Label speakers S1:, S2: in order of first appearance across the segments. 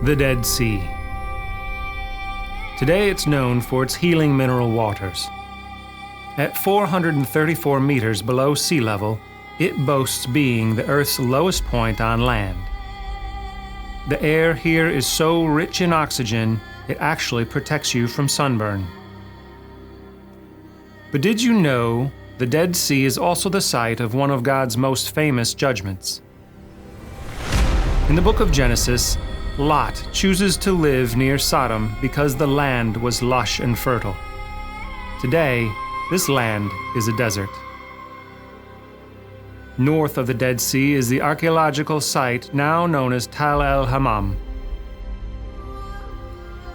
S1: The Dead Sea. Today it's known for its healing mineral waters. At 434 meters below sea level, it boasts being the Earth's lowest point on land. The air here is so rich in oxygen, it actually protects you from sunburn. But did you know the Dead Sea is also the site of one of God's most famous judgments? In the book of Genesis, Lot chooses to live near Sodom because the land was lush and fertile. Today, this land is a desert. North of the Dead Sea is the archaeological site now known as Tal el-Hammam.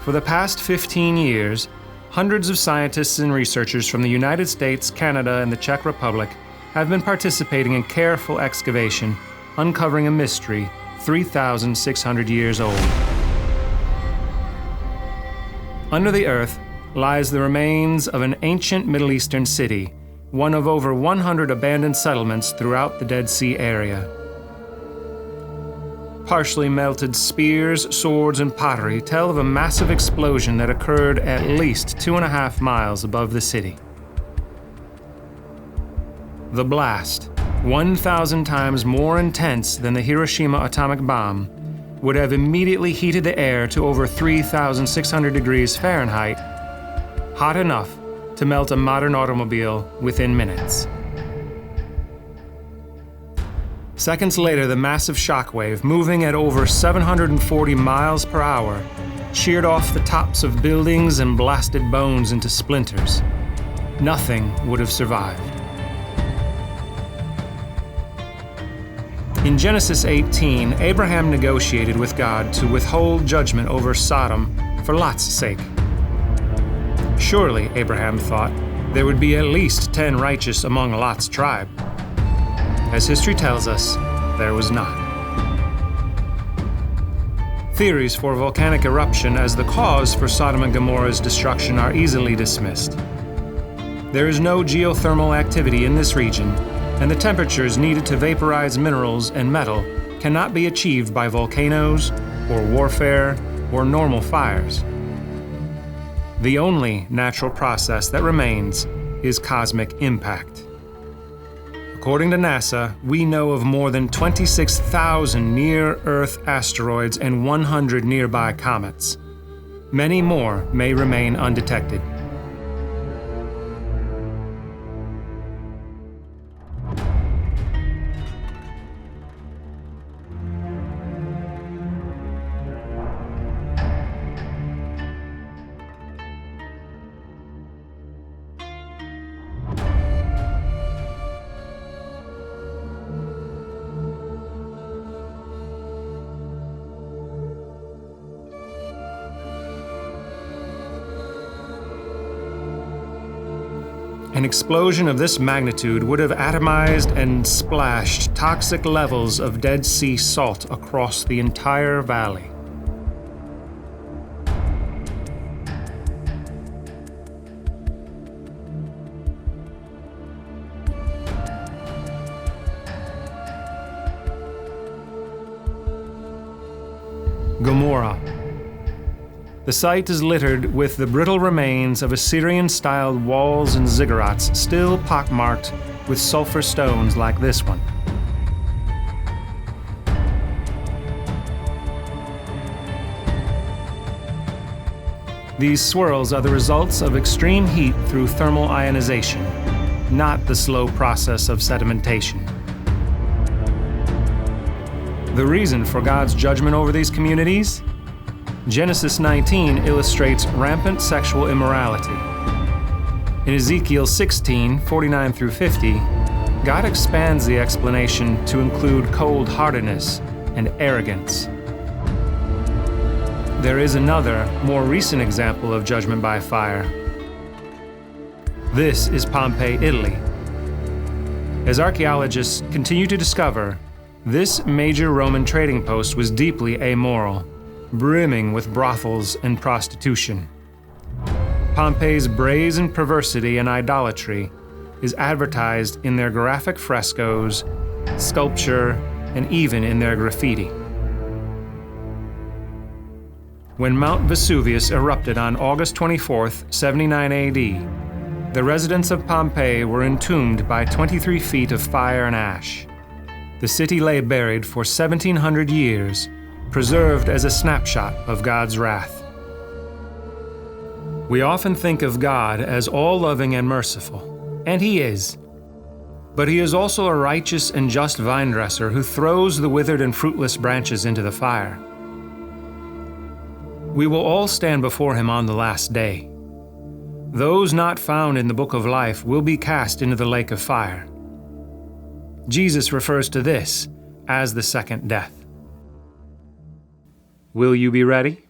S1: For the past 15 years, hundreds of scientists and researchers from the United States, Canada, and the Czech Republic have been participating in careful excavation, uncovering a mystery 3,600 years old. Under the earth lies the remains of an ancient Middle Eastern city, one of over 100 abandoned settlements throughout the Dead Sea area. Partially melted spears, swords, and pottery tell of a massive explosion that occurred at least 2.5 miles above the city. The blast, 1,000 times more intense than the Hiroshima atomic bomb, would have immediately heated the air to over 3,600 degrees Fahrenheit, hot enough to melt a modern automobile within minutes. Seconds later, the massive shockwave, moving at over 740 miles per hour, sheared off the tops of buildings and blasted bones into splinters. Nothing would have survived. In Genesis 18, Abraham negotiated with God to withhold judgment over Sodom for Lot's sake. Surely, Abraham thought, there would be at least 10 righteous among Lot's tribe. As history tells us, there was not. Theories for volcanic eruption as the cause for Sodom and Gomorrah's destruction are easily dismissed. There is no geothermal activity in this region, and the temperatures needed to vaporize minerals and metal cannot be achieved by volcanoes, or warfare, or normal fires. The only natural process that remains is cosmic impact. According to NASA, we know of more than 26,000 near-Earth asteroids and 100 nearby comets. Many more may remain undetected. An explosion of this magnitude would have atomized and splashed toxic levels of Dead Sea salt across the entire valley. Gomorrah. The site is littered with the brittle remains of Assyrian-styled walls and ziggurats still pockmarked with sulfur stones like this one. These swirls are the results of extreme heat through thermal ionization, not the slow process of sedimentation. The reason for God's judgment over these communities? Genesis 19 illustrates rampant sexual immorality. In Ezekiel 16, 49 through 50, God expands the explanation to include cold-heartedness and arrogance. There is another, more recent example of judgment by fire. This is Pompeii, Italy. As archaeologists continue to discover, this major Roman trading post was deeply amoral, brimming with brothels and prostitution. Pompeii's brazen perversity and idolatry is advertised in their graphic frescoes, sculpture, and even in their graffiti. when Mount Vesuvius erupted on August 24, 79 AD, the residents of Pompeii were entombed by 23 feet of fire and ash. The city lay buried for 1,700 years, preserved as a snapshot of God's wrath. We often think of God as all-loving and merciful, and He is. But He is also a righteous and just vine dresser who throws the withered and fruitless branches into the fire. We will all stand before Him on the last day. Those not found in the book of life will be cast into the lake of fire. Jesus refers to this as the second death. Will you be ready?